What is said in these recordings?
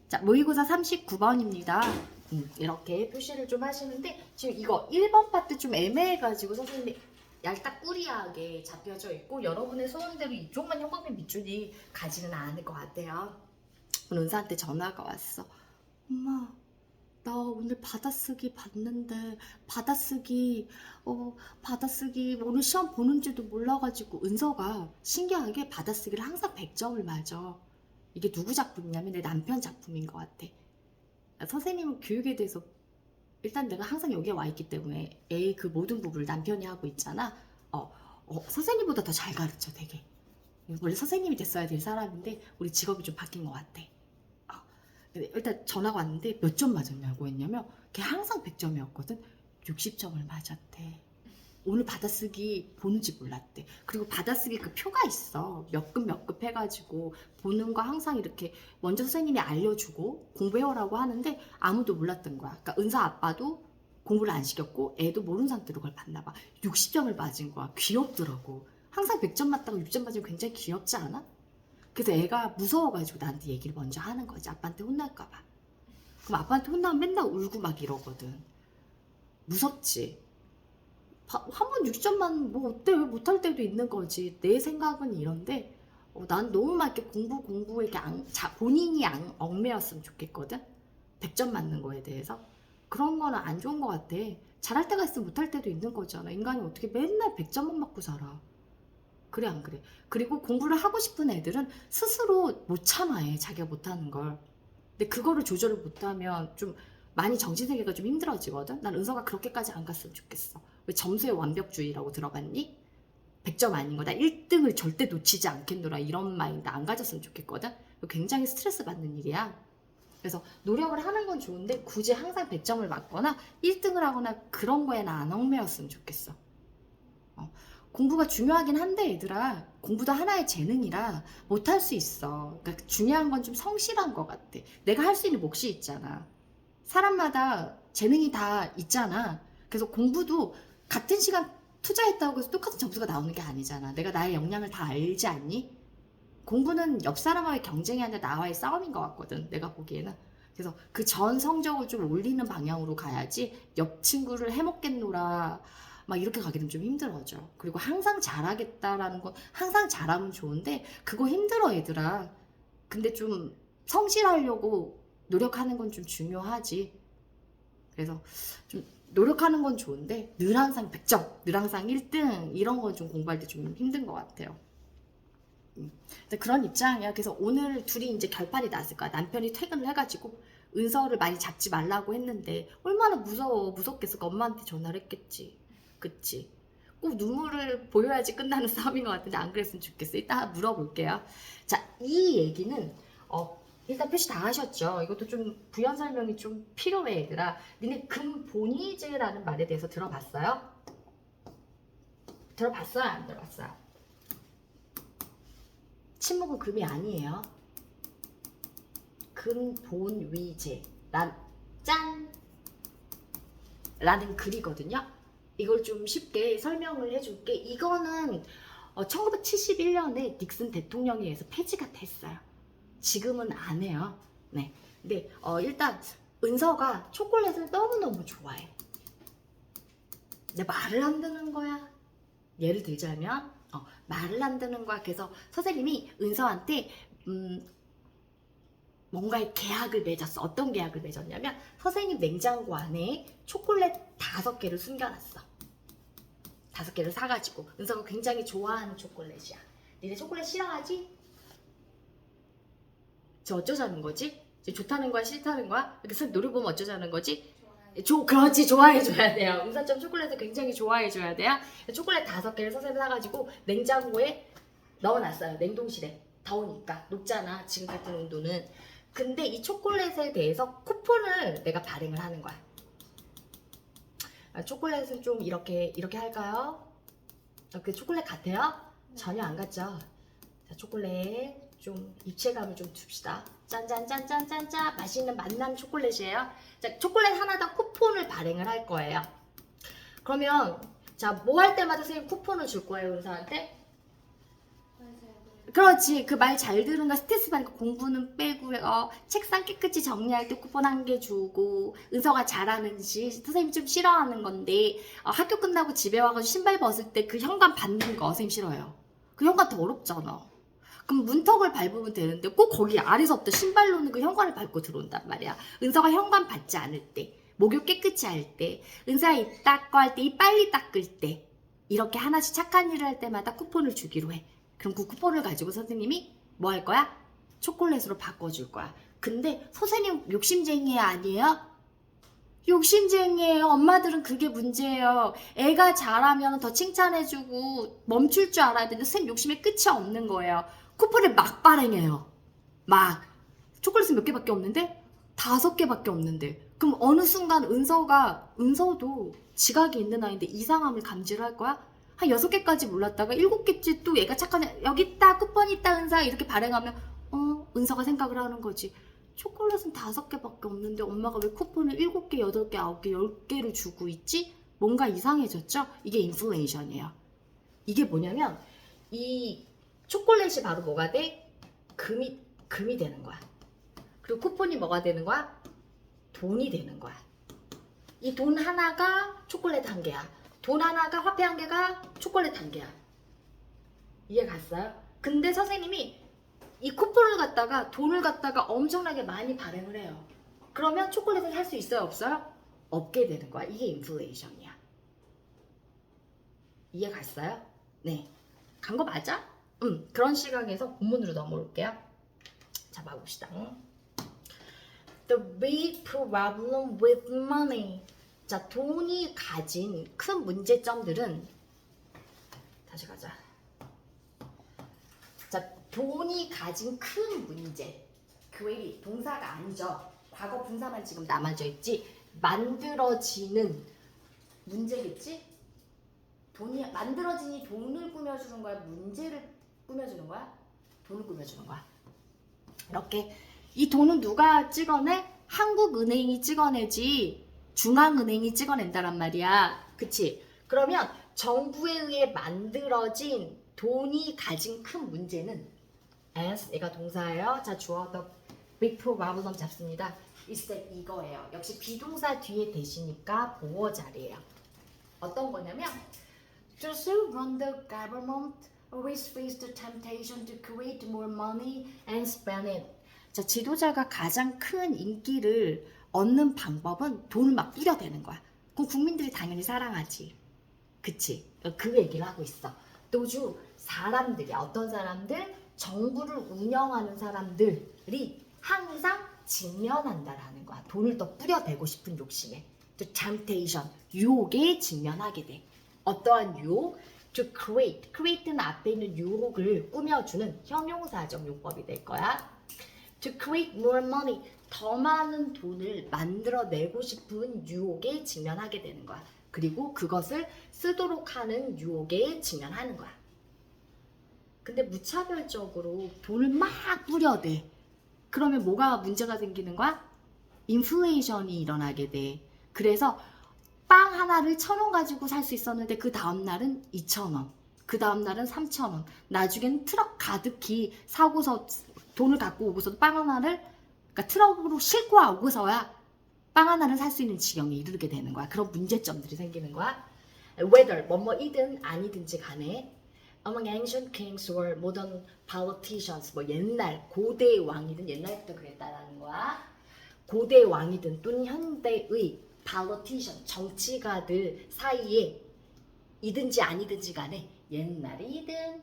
자, 모의고사 39번입니다. 이렇게 표시를 좀 하시는데 지금 이거 1번 파트 좀 애매해가지고 선생님이 얄딱꾸리하게 잡혀져 있고 여러분의 소원대로 이쪽만 형광펜 밑줄이 가지는 않을 것 같아요. 오늘 은사한테 전화가 왔어. 엄마, 나 오늘 받아쓰기 봤는데 받아쓰기 오늘 시험 보는지도 몰라가지고 은서가 신기하게 받아쓰기를 항상 100점을 맞아. 이게 누구 작품이냐면 내 남편 작품인 것 같아. 선생님은 교육에 대해서 일단 내가 항상 여기에 와 있기 때문에 애의 그 모든 부분을 남편이 하고 있잖아. 선생님보다 더 잘 가르쳐 되게. 원래 선생님이 됐어야 될 사람인데 우리 직업이 좀 바뀐 것 같아. 근데 일단 전화가 왔는데 몇 점 맞았냐고 했냐면 걔 항상 100점이었거든. 60점을 맞았대. 오늘 받아쓰기 보는지 몰랐대. 그리고 받아쓰기 그 표가 있어. 몇 급 해가지고 보는 거 항상 이렇게 먼저 선생님이 알려주고 공부해오라고 하는데 아무도 몰랐던 거야. 그러니까 은사 아빠도 공부를 안 시켰고 애도 모르는 상태로 그걸 봤나 봐. 60점을 맞은 거야. 귀엽더라고. 항상 100점 맞다가 60점 맞으면 굉장히 귀엽지 않아? 그래서 애가 무서워가지고 나한테 얘기를 먼저 하는 거지. 아빠한테 혼날까 봐. 그럼 아빠한테 혼나면 맨날 울고 막 이러거든. 무섭지? 한 번 60점만 뭐 어때? 왜 못할 때도 있는 거지. 내 생각은 이런데 난 너무 막 이렇게 공부에 이렇게 본인이 얽매였으면 좋겠거든. 100점 맞는 거에 대해서. 그런 거는 안 좋은 것 같아. 잘할 때가 있으면 못할 때도 있는 거잖아. 인간이 어떻게 맨날 100점만 맞고 살아. 그래 안 그래? 그리고 공부를 하고 싶은 애들은 스스로 못 참아해. 자기가 못하는 걸. 근데 그거를 조절을 못하면 좀 많이 정신세계가 좀 힘들어지거든. 난 은서가 그렇게까지 안 갔으면 좋겠어. 왜 점수의 완벽주의라고 들어봤니? 100점 아닌 거다. 1등을 절대 놓치지 않겠노라. 이런 마인드 안 가졌으면 좋겠거든. 굉장히 스트레스 받는 일이야. 그래서 노력을 하는 건 좋은데 굳이 항상 100점을 맞거나 1등을 하거나 그런 거에는 안 얽매였으면 좋겠어. 공부가 중요하긴 한데 얘들아, 공부도 하나의 재능이라 못할 수 있어. 그러니까 중요한 건 좀 성실한 것 같아. 내가 할 수 있는 몫이 있잖아. 사람마다 재능이 다 있잖아. 그래서 공부도 같은 시간 투자했다고 해서 똑같은 점수가 나오는 게 아니잖아. 내가 나의 역량을 다 알지 않니? 공부는 옆 사람과의 경쟁이 아니라 나와의 싸움인 것 같거든. 내가 보기에는. 그래서 그 전 성적을 좀 올리는 방향으로 가야지 옆 친구를 해먹겠노라 막 이렇게 가게 되면 좀 힘들어져. 그리고 항상 잘하겠다라는 건 항상 잘하면 좋은데 그거 힘들어 얘들아. 근데 좀 성실하려고 노력하는 건 좀 중요하지. 그래서 좀 노력하는 건 좋은데 늘 항상 100점, 늘 항상 1등 이런 건 좀 공부할 때 좀 힘든 것 같아요. 그런 입장이야. 그래서 오늘 둘이 이제 결판이 났을 거야. 남편이 퇴근을 해가지고 은서를 많이 잡지 말라고 했는데 얼마나 무섭겠어. 엄마한테 전화를 했겠지. 그치? 꼭 눈물을 보여야지 끝나는 싸움인 것 같은데 안 그랬으면 좋겠어. 이따 물어볼게요. 자, 이 얘기는 일단 표시 다 하셨죠? 이것도 좀 부연 설명이 좀 필요해 얘들아. 니네 금본이제라는 말에 대해서 들어봤어요? 들어봤어요? 안 들어봤어요? 침묵은 금이 아니에요. 금본위제 짠! 라는 글이거든요. 이걸 좀 쉽게 설명을 해줄게. 이거는 1971년에 닉슨 대통령에 의해서 폐지가 됐어요. 지금은 안 해요. 네. 근데 일단 은서가 초콜릿을 너무너무 좋아해. 근데 말을 안 듣는 거야. 예를 들자면 말을 안 듣는 거야. 그래서 선생님이 은서한테 뭔가의 계약을 맺었어. 어떤 계약을 맺었냐면 선생님 냉장고 안에 초콜릿 5개를 숨겨놨어. 5개를 사가지고 은서가 굉장히 좋아하는 초콜릿이야. 니네 초콜릿 싫어하지? 저 어쩌자는 거지? 좋다는 거야 싫다는 거야? 이렇게 노래 보면 어쩌자는 거지? 그렇지, 좋아해줘야 돼요. 은사점 초콜릿을 굉장히 좋아해줘야 돼요. 초콜릿 5개를 선생님 사가지고 냉장고에 넣어놨어요. 냉동실에. 더우니까 녹잖아 지금 같은 온도는. 근데 이 초콜릿에 대해서 쿠폰을 내가 발행을 하는 거야. 초콜릿은 좀 이렇게 할까요? 그 초콜릿 같아요? 전혀 안 같죠? 자, 초콜릿 좀 입체감을 좀 줍시다. 짠짠짠짠짠짠 맛있는 맛난 초콜릿이에요. 자, 초콜릿 하나당 쿠폰을 발행을 할 거예요. 그러면 자, 뭐 할 때마다 선생님 쿠폰을 줄 거예요, 은사한테? 그렇지. 그 말 잘 들은 거 스트레스 받고 공부는 빼고요. 책상 깨끗이 정리할 때 쿠폰 한 개 주고 은서가 잘하는지 선생님이 좀 싫어하는 건데 학교 끝나고 집에 와가지고 신발 벗을 때 그 현관 받는 거 선생님 싫어요. 그 현관 더럽잖아. 그럼 문턱을 밟으면 되는데 꼭 거기 아래서부터 신발로는 그 현관을 밟고 들어온단 말이야. 은서가 현관 밟지 않을 때, 목욕 깨끗이 할 때, 은서가 입 닦고 할 때, 입 빨리 닦을 때 이렇게 하나씩 착한 일을 할 때마다 쿠폰을 주기로 해. 그럼 그 쿠폰을 가지고 선생님이 뭐 할 거야? 초콜릿으로 바꿔줄 거야. 근데 선생님 욕심쟁이 아니에요? 욕심쟁이에요. 엄마들은 그게 문제예요. 애가 잘하면 더 칭찬해주고 멈출 줄 알아야 되는데 선생님 욕심에 끝이 없는 거예요. 쿠폰을 막 발행해요. 막. 초콜릿은 몇 개밖에 없는데? 5개밖에 없는데. 그럼 어느 순간 은서도 지각이 있는 아이인데 이상함을 감지를 할 거야? 한 6개까지 몰랐다가 7개째 또 얘가 착한 애, 여기 있다, 쿠폰 있다, 은서 이렇게 발행하면 은서가 생각을 하는 거지. 초콜릿은 5개밖에 없는데 엄마가 왜 쿠폰을 7개, 8개, 9개, 10개를 주고 있지? 뭔가 이상해졌죠? 이게 인플레이션이에요. 이게 뭐냐면 이 초콜릿이 바로 뭐가 돼? 금이 되는 거야. 그리고 쿠폰이 뭐가 되는 거야? 돈이 되는 거야. 이 돈 하나가 초콜릿 1개야. 돈 하나가 화폐 1개가 초콜릿 1개야. 이해 갔어요? 근데 선생님이 이 쿠폰을 갖다가 돈을 갖다가 엄청나게 많이 발행을 해요. 그러면 초콜릿을 살 수 있어요? 없어요? 없게 되는 거야. 이게 인플레이션이야. 이해 갔어요? 네. 간 거 맞아? 그런 시각에서 본문으로 넘어올게요. 자, 봐봅시다. The big problem with money. 자, 돈이 가진 큰 문제점들은 다시 가자. 자, 돈이 가진 큰 문제. create 동사가 아니죠. 과거 분사만 지금 남아져 있지. 만들어지는 문제겠지? 돈이 만들어지니 돈을 꾸며주는 거야? 문제를 꾸며주는 거야? 돈을 꾸며주는 거야. 이렇게 이 돈은 누가 찍어내? 한국은행이 찍어내지 중앙은행이 찍어낸다란 말이야. 그치? 그러면 정부에 의해 만들어진 돈이 가진 큰 문제는 as, 얘가 동사예요. 자, 주어 the big problem 잡습니다. is that 이거예요. 역시 비동사 뒤에 대시니까 보어 자리예요. 어떤 거냐면 Just run the government always face the temptation to create more money and spend it. 자, 지도자가 가장 큰 인기를 얻는 방법은 돈을 막 뿌려대는 거야. 그럼 국민들이 당연히 사랑하지. 그치? 그 얘기를 하고 있어. 또주 사람들이 어떤 사람들? 정부를 운영하는 사람들이 항상 직면한다라는 거야. 돈을 더 뿌려대고 싶은 욕심에. The temptation, 유혹에 직면하게 돼. 어떠한 유혹? To create. create는 앞에 있는 유혹을 꾸며주는 형용사적 용법이 될 거야. To create more money. 더 많은 돈을 만들어내고 싶은 유혹에 직면하게 되는 거야. 그리고 그것을 쓰도록 하는 유혹에 직면하는 거야. 근데 무차별적으로 돈을 막 뿌려대. 그러면 뭐가 문제가 생기는 거야? 인플레이션이 일어나게 돼. 그래서 빵 하나를 1,000원 가지고 살 수 있었는데 그 다음날은 2,000원. 그 다음날은 3,000원. 나중엔 트럭 가득히 사고서 돈을 갖고 오고서도 빵 하나를 그러니까 트럭으로 싣고 오고서야 빵 하나를 살 수 있는 지경에 이르게 되는 거야. 그런 문제점들이 생기는 거야. Whether 뭐뭐이든 아니든지 간에 Among ancient kings or modern politicians 뭐 옛날 고대 왕이든 옛날부터 그랬다라는 거야. 고대 왕이든 또는 현대의 politician 정치가들 사이에 이든지 아니든지 간에 옛날이든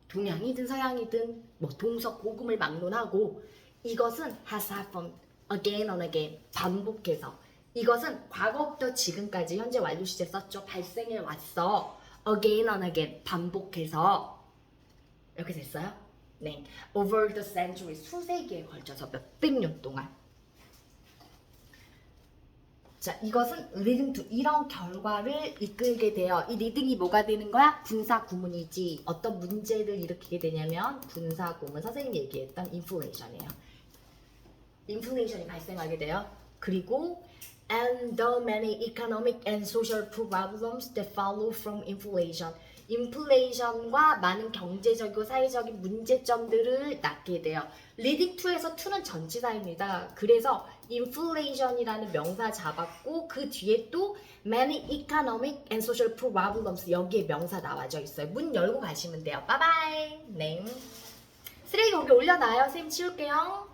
동양이든 서양이든 뭐 동서고금을 막론하고 이것은 has happened again and again 반복해서 이것은 과거부터 지금까지 현재 완료 시제 썼죠. 발생해 왔어. again and again 반복해서 이렇게 됐어요. 네, over the century 수세기에 걸쳐서 몇백 년 동안. 자, 이것은 리딩 투 이런 결과를 이끌게 돼요. 이 리딩이 뭐가 되는 거야? 분사 구문이지. 어떤 문제를 일으키게 되냐면 분사 구문 선생님이 얘기했던 인플레이션이에요. 인플레이션이 발생하게 돼요. 그리고 and the many economic and social problems that follow from inflation. 인플레이션과 많은 경제적이고 사회적인 문제점들을 낳게 돼요. leading to에서 to는 전치사입니다. 그래서 inflation이라는 명사 잡았고 그 뒤에 또 many economic and social problems 여기에 명사 나와져 있어요. 문 열고 가시면 돼요. 바이바이. 네. 쓰레기 거기 올려놔요. 선생님 치울게요.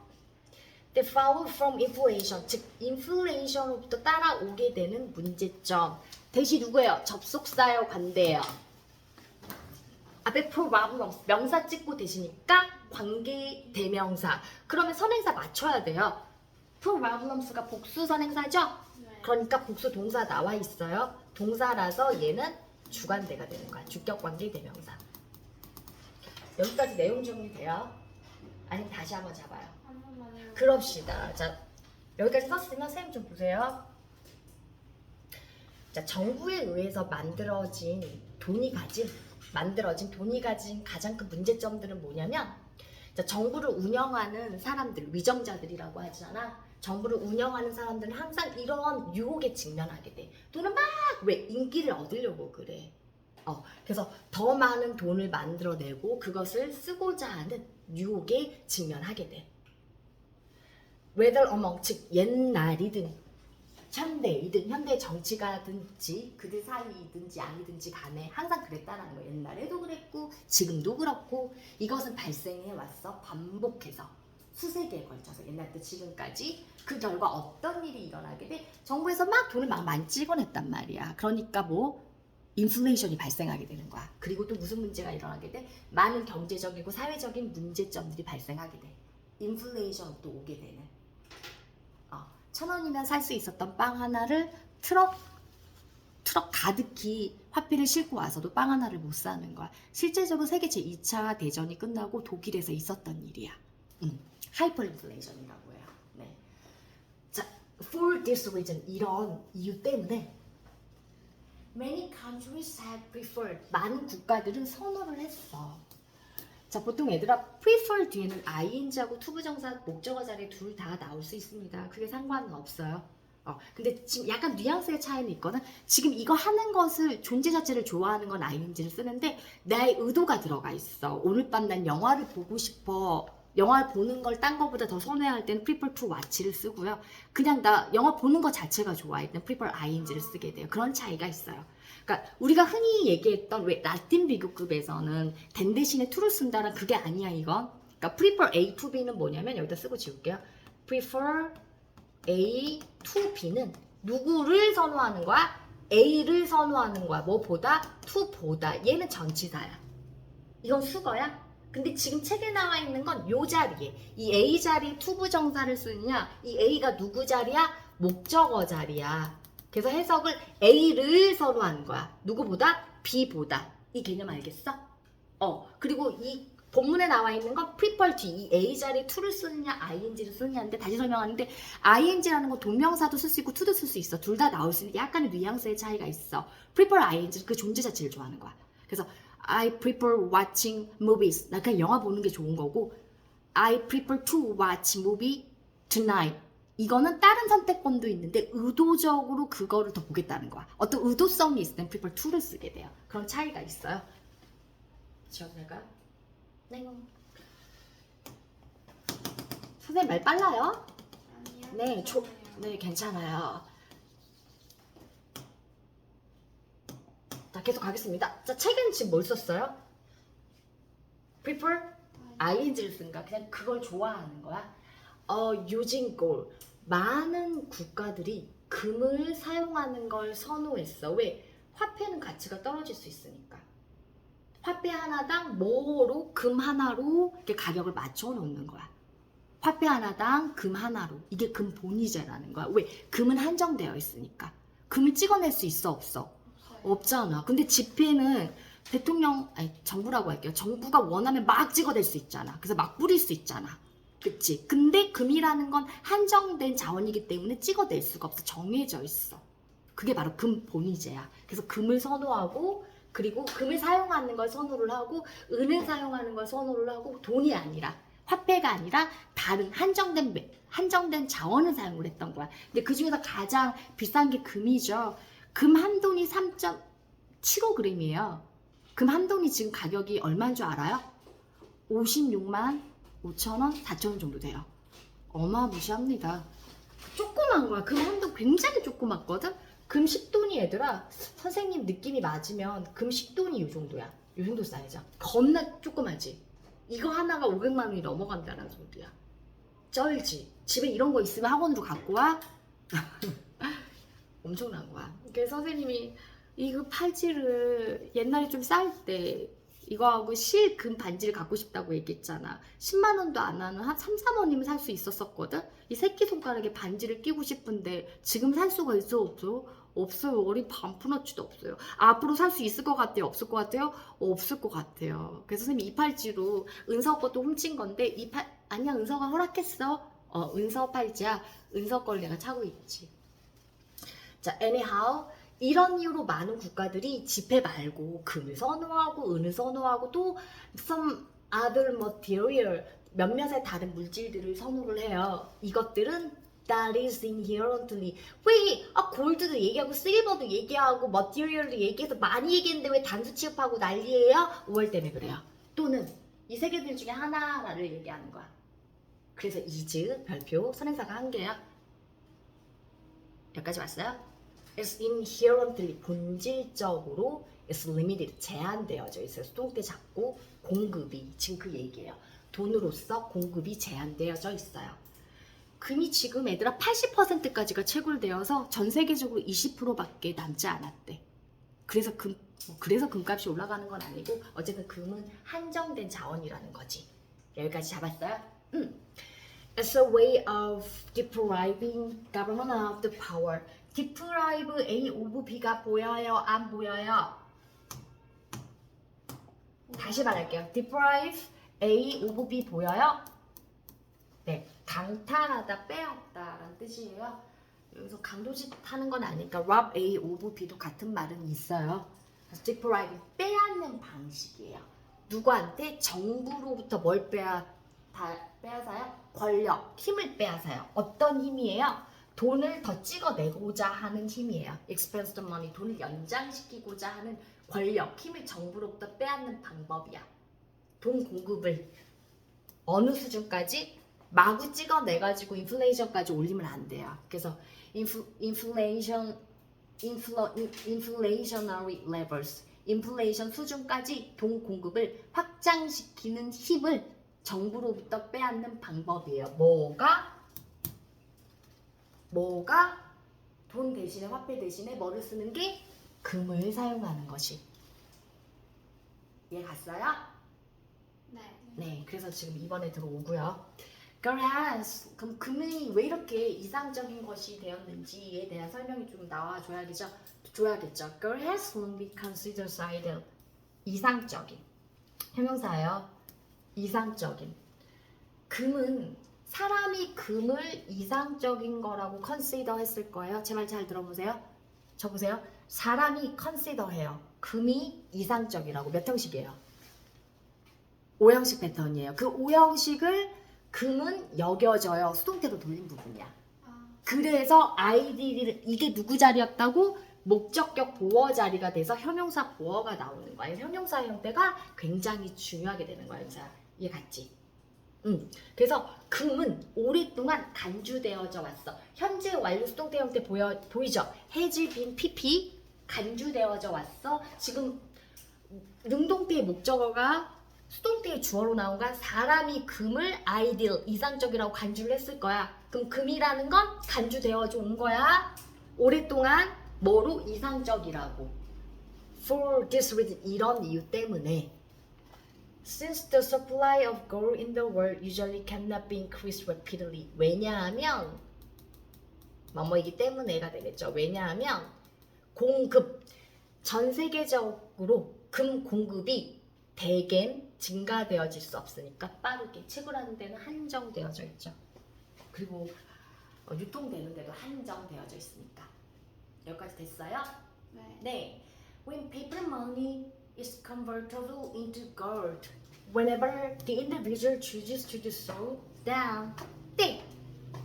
They follow from inflation, 즉 인플레이션으로부터 따라오게 되는 문제점. 대시 누구예요? 접속사요, 관대예요. 앞에 problems 명사 찍고 대시니까 관계 대명사. 그러면 선행사 맞춰야 돼요. problems가 복수 선행사죠? 네. 그러니까 복수 동사 나와 있어요. 동사라서 얘는 주관대가 되는 거야. 주격 관계 대명사. 여기까지 내용 정리돼요? 아니면 다시 한번 잡아요. 한 번만 해요. 그럽시다. 자, 여기까지 썼으면 선생님 좀 보세요. 자, 정부에 의해서 만들어진 돈이 가진 가장 큰 문제점들은 뭐냐면, 자, 정부를 운영하는 사람들, 위정자들이라고 하잖아. 정부를 운영하는 사람들은 항상 이런 유혹에 직면하게 돼. 돈은 막 왜 인기를 얻으려고 그래. 그래서 더 많은 돈을 만들어내고 그것을 쓰고자 하는 유혹에 직면하게 돼. whether among, 즉 옛날이든 현대이든 현대 정치가든지 그들 사이이든지 아니든지 간에 항상 그랬다는 거예요. 옛날에도 그랬고 지금도 그렇고 이것은 발생해 왔어. 반복해서 수세기에 걸쳐서 옛날부터 지금까지. 그 결과 어떤 일이 일어나게 돼? 정부에서 막 돈을 막 많이 찍어냈단 말이야. 그러니까 뭐 인플레이션이 발생하게 되는 거야. 그리고 또 무슨 문제가 일어나게 돼? 많은 경제적이고 사회적인 문제점들이 발생하게 돼. 인플레이션 또 오게 되는. 1,000원이면 살 수 있었던 빵 하나를 트럭 가득히 화폐를 싣고 와서도 빵 하나를 못 사는 거야. 실제적으로 세계 제2차 대전이 끝나고 독일에서 있었던 일이야. 하이퍼 인플레이션이라고 해요. 네. 자, for this reason, 이런 이유 때문에 many countries have preferred, 많은 국가들은 선호를 했어. 자, 보통 얘들아 prefer 뒤에는 ing하고 투부정사 목적어 자리에 둘 다 나올 수 있습니다. 그게 상관은 없어요. 근데 지금 약간 뉘앙스의 차이는 있거든. 지금 이거 하는 것을 존재 자체를 좋아하는 건 ing를 쓰는데 나의 의도가 들어가 있어. 오늘 밤 난 영화를 보고 싶어. 영화를 보는 걸 딴 거보다 더 선호할 때는 prefer to watch를 쓰고요. 그냥 나 영화 보는 거 자체가 좋아할 때는 prefer ing를 쓰게 돼요. 그런 차이가 있어요. 그러니까 우리가 흔히 얘기했던 왜 라틴 비교급에서는 된 대신에 to를 쓴다는 그게 아니야 이건. 그러니까 prefer A to B는 뭐냐면 여기다 쓰고 지울게요. prefer A to B는 누구를 선호하는 거야? A를 선호하는 거야. 뭐보다? to보다. 얘는 전치사야. 이건 수거야. 근데 지금 책에 나와 있는 건 요 자리에 이 A 자리에 투부정사를 쓰느냐 이 A가 누구 자리야? 목적어 자리야. 그래서 해석을 A를 선호하는 거야. 누구보다? B보다. 이 개념 알겠어? 그리고 이 본문에 나와 있는 건 prefer to, 이 A 자리에 to를 쓰느냐 ing를 쓰느냐인데 다시 설명하는데 ing라는 건 동명사도 쓸 수 있고 to도 쓸 수 있어. 둘 다 나올 수 있는 약간의 뉘앙스의 차이가 있어. prefer ing, 그 존재 자체를 좋아하는 거야. 그래서 I prefer watching movies. 나 그냥 영화 보는 게 좋은 거고 I prefer to watch movie tonight. 이거는 다른 선택권도 있는데 의도적으로 그거를 더 보겠다는 거야. 어떤 의도성이 있을 땐 prefer to를 쓰게 돼요. 그런 차이가 있어요. 지원할까요? 네. 선생님 말 빨라요? 아니요. 네, 괜찮아요. 네, 괜찮아요. 자, 계속 가겠습니다. 자, 책은 지금 뭘 썼어요? prefer ing를 쓴가? 그냥 그걸 좋아하는 거야. using gold. 많은 국가들이 금을 사용하는 걸 선호했어. 왜? 화폐는 가치가 떨어질 수 있으니까. 화폐 하나당 뭐로? 금 하나로 이렇게 가격을 맞춰 놓는 거야. 화폐 하나당 금 하나로. 이게 금 본위제라는 거야. 왜? 금은 한정되어 있으니까. 금을 찍어낼 수 있어, 없어? 없잖아. 근데 지폐는 정부라고 할게요. 정부가 원하면 막 찍어낼 수 있잖아. 그래서 막 뿌릴 수 있잖아. 그치? 근데 금이라는 건 한정된 자원이기 때문에 찍어낼 수가 없어. 정해져 있어. 그게 바로 금 본위제야. 그래서 금을 선호하고 그리고 금을 사용하는 걸 선호를 하고 은을 사용하는 걸 선호를 하고 돈이 아니라 화폐가 아니라 다른 한정된 자원을 사용을 했던 거야. 근데 그 중에서 가장 비싼 게 금이죠. 금 한 돈이 3.75g이에요. 금 한 돈이 지금 가격이 얼마인 줄 알아요? 56만 5천 원, 4천 원 정도 돼요. 어마무시합니다. 조그만 거야. 금 한 돈 굉장히 조그맣거든? 금 10돈이 얘들아, 선생님 느낌이 맞으면 금 10돈이 이 정도야. 이 정도 사이즈야. 겁나 조그마지? 이거 하나가 500만 원이 넘어간다는 소리야. 쩔지? 집에 이런 거 있으면 학원으로 갖고 와? 엄청난 거야. 그래서 선생님이 이거 팔찌를 옛날에 좀 쌀 때 이거하고 실금 반지를 갖고 싶다고 얘기했잖아. 10만 원도 안 하는 한 3, 4원이면 살 수 있었었거든. 이 새끼손가락에 반지를 끼고 싶은데 지금 살 수가 있어 없어? 없어요. 어린 반푼어치도 없어요. 앞으로 살 수 있을 것 같아요? 없을 것 같아요? 없을 것 같아요. 그래서 선생님이 이 팔찌로 은서 것도 훔친 건데 아니야, 은서가 허락했어. 은서 팔찌야. 은서 걸 내가 차고 있지. 자, anyhow, 이런 이유로 많은 국가들이 지폐 말고 금을 선호하고 은을 선호하고 또 some other material, 몇몇의 다른 물질들을 선호를 해요. 이것들은 that is inherently, 왜 골드도 얘기하고 실버도 얘기하고 material도 얘기해서 많이 얘기했는데 왜 단수 취급하고 난리예요? 5월 때문에 그래요. 또는 이 세 개들 중에 하나를 얘기하는 거야. 그래서 is 별표 선행사가 한 개야. 여기까지 왔어요? It's inherently, 본질적으로 it's limited, 제한되어져 있어요. 수동태 잡고 공급이, 지금 그 얘기예요. 돈으로서 공급이 제한되어져 있어요. 금이 지금 애들아 80%까지가 채굴되어서 전 세계적으로 20%밖에 남지 않았대. 그래서 금값이 올라가는 건 아니고 어쨌든 금은 한정된 자원이라는 거지. 여기까지 잡았어요? It's a way of depriving government of the power. deprive A of B가 보여요? 안 보여요? 다시 말할게요. deprive A of B 보여요? 네, 강탈하다, 빼앗다 라는 뜻이에요. 여기서 강도짓 하는 건 아니니까 rob A of B도 같은 말은 있어요. deprive, 빼앗는 방식이에요. 누구한테? 정부로부터 뭘 빼앗아요? 권력, 힘을 빼앗아요. 어떤 힘이에요? 돈을 더 찍어내고자 하는 힘이에요. expense the money, 돈을 연장시키고자 하는 권력, 힘을 정부로부터 빼앗는 방법이야. 돈 공급을 어느 수준까지? 마구 찍어내가지고 인플레이션까지 올리면 안 돼요. 그래서 inflationary levels, 인플레이션 수준까지 돈 공급을 확장시키는 힘을 정부로부터 빼앗는 방법이에요. 뭐가? 돈 대신에, 화폐 대신에 뭐를 쓰는 게? 금을 사용하는 것이. 이해 갔어요? 네, 그래서 지금 이번에 들어오고요. Whereas, 그럼 금이 왜 이렇게 이상적인 것이 되었는지에 대한 설명이 좀 나와줘야겠죠. Girl has long been considered ideal. 이상적인. 형용사예요. 이상적인. 금은 사람이 금을 이상적인 거라고 consider 했을 거예요. 제 말 잘 들어보세요. 저보세요. 사람이 consider 해요. 금이 이상적이라고. 몇 형식이에요? 5형식 패턴이에요. 그 5형식을 금은 여겨져요. 수동태로 돌린 부분이야. 그래서 ideal을, 이게 누구 자리였다고? 목적격 보어 자리가 돼서 형용사 보어가 나오는 거예요. 형용사 형태가 굉장히 중요하게 되는 거예요. 자, 이해 갔지? 그래서 금은 오랫동안 간주되어져 왔어. 현재 완료 수동태 형태 보이죠? has been pp 간주되어져 왔어. 지금 능동태의 목적어가 수동태의 주어로 나온 건 사람이 금을 ideal, 이상적이라고 간주를 했을 거야. 그럼 금이라는 건 간주되어져 온 거야. 오랫동안 뭐로? 이상적이라고. For this reason, 이런 이유 때문에 Since the supply of gold in the world usually cannot be increased rapidly. 왜냐하면 뭐뭐이기 때문에가 되겠죠. 왜냐하면 공급, 전 세계적으로 금 공급이 대개 증가되어질 수 없으니까 빠르게 채굴하는 데는 한정되어져 있죠. 그리고 유통되는 데도 한정되어져 있으니까. 여기까지 됐어요? 네. When paper money is convertible into gold, whenever the individual chooses to do so, then 때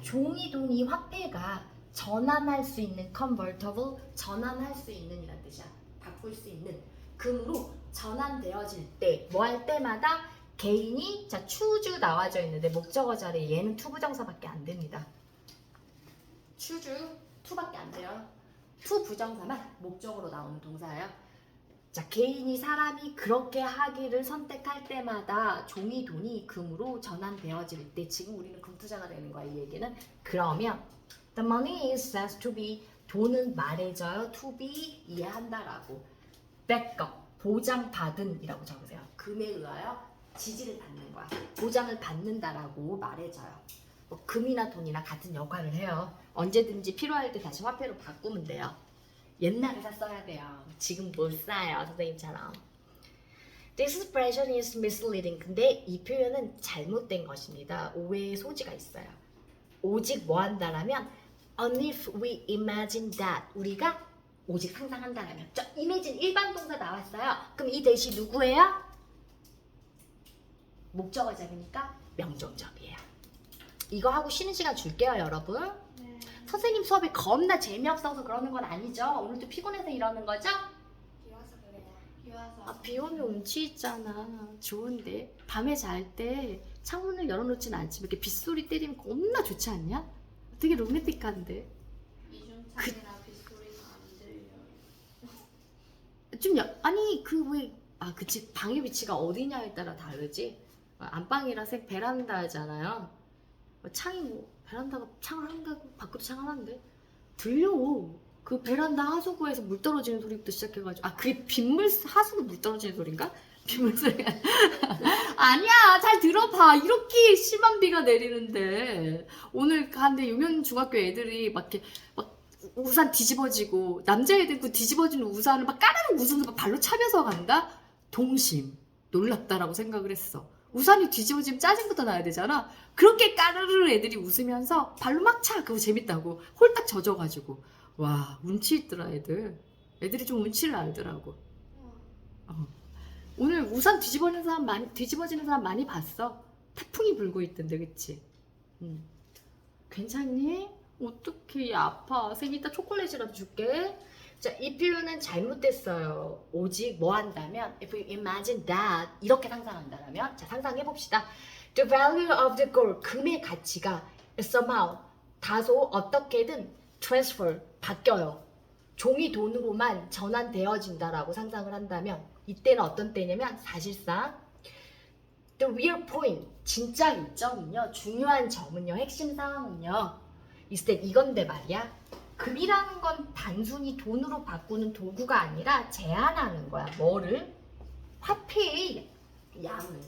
종이 돈이 화폐가 전환할 수 있는 convertible, 전환할 수 있는 이란 뜻이야. 바꿀 수 있는. 금으로 전환되어질 때 뭐 할 때마다 개인이 자 추주 나와져 있는데 목적어 자리에 얘는 투부정사밖에 안 됩니다. 추주 투밖에 안 돼요. 투 부정사만 목적으로 나오는 동사예요. 자 개인이 사람이 그렇게 하기를 선택할 때마다 종이 돈이 금으로 전환되어질 때 지금 우리는 금투자가 되는 거야 이 얘기는. 그러면 the money is said to be 돈은 말해져요. to be 이해한다라고. backup 보장받은 이라고 적으세요. 금에 의하여 지지를 받는 거야. 보장을 받는다라고 말해져요. 뭐 금이나 돈이나 같은 역할을 해요. 언제든지 필요할 때 다시 화폐로 바꾸면 돼요. 옛날에 샀어야 돼요. 지금 못 사요. 선생님처럼. This expression is misleading. 근데 이 표현은 잘못된 것입니다. 오해의 소지가 있어요. 오직 뭐 한다라면 only if we imagine that. 우리가 오직 상상한다라면. 저 imagine 일반 동사 나왔어요. 그럼 이 대시 누구예요? 목적어자니까 명종접이에요. 이거 하고 쉬는 시간 줄게요, 여러분. 네. 선생님 수업이 겁나 재미없어서 그러는 건 아니죠? 오늘도 피곤해서 이러는 거죠? 비와서 그래요. 비와서. 아, 비 오면 운치 있잖아. 좋은데. 밤에 잘 때 창문을 열어놓진 않지만 이렇게 빗소리 때리면 겁나 좋지 않냐? 되게 로맨틱한데. 이중창이라 빗소리가 안 들려요. 좀 아니 그 왜 그치 방의 위치가 어디냐에 따라 다르지. 안방이라 베란다잖아요. 창이 뭐 베란다가 창을 한다고 밖으로 창 하나인데 들려. 그 베란다 하수구에서 물 떨어지는 소리부터 시작해가지고 그게 빗물 하수구 물 떨어지는 소린가? 빗물 소리가 아니야. 잘 들어봐. 이렇게 심한 비가 내리는데 오늘 가는데 유명 중학교 애들이 막 이렇게 막 우산 뒤집어지고 남자애들 그 뒤집어지는 우산을 막 까르르 웃으면서 막 발로 차면서 간다? 동심 놀랍다라고 생각을 했어. 우산이 뒤집어지면 짜증부터 나야 되잖아. 그렇게 까르르 애들이 웃으면서 발로 막 차. 그거 재밌다고. 홀딱 젖어가지고. 와 운치 있더라 애들. 애들이 좀 운치를 알더라고. 오늘 우산 뒤집어지는 사람 많이 봤어. 태풍이 불고 있던데 그치? 괜찮니? 어떡해 아파. 선생님 이따 초콜릿이라도 줄게. 자, 이 표현은 잘못됐어요. 오직 뭐 한다면 if you imagine that 이렇게 상상한다면 자 상상해봅시다. The value of the gold 금의 가치가 somehow 다소 어떻게든 transfer 바뀌어요. 종이 돈으로만 전환되어진다라고 상상을 한다면 이때는 어떤 때냐면 사실상 the real point 진짜 이점은요 중요한 점은요 핵심 상황은요 있을 때 이건데 말이야. 금이라는 건 단순히 돈으로 바꾸는 도구가 아니라 제한하는 거야. 뭐를? 화폐의 양을.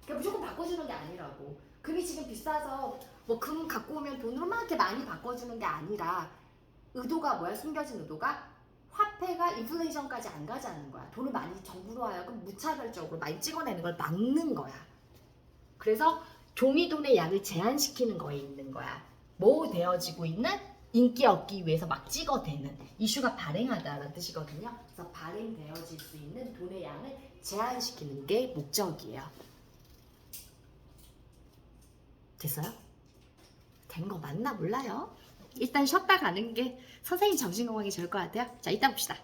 그러니까 무조건 바꿔주는 게 아니라고. 금이 지금 비싸서 뭐 금 갖고 오면 돈으로 막 이렇게 많이 바꿔주는 게 아니라 의도가 뭐야? 숨겨진 의도가 화폐가 인플레이션까지 안 가자는 거야. 돈을 많이 정부로 하여금 무차별적으로 많이 찍어내는 걸 막는 거야. 그래서 종이돈의 양을 제한시키는 거에 있는 거야. 뭐 되어지고 있는? 인기 얻기 위해서 막 찍어대는 이슈가 발행하다라는 뜻이거든요. 그래서 발행되어질 수 있는 돈의 양을 제한시키는 게 목적이에요. 됐어요? 된 거 맞나 몰라요. 일단 쉬었다 가는 게 선생님 정신 건강이 좋을 것 같아요. 자, 이따 봅시다.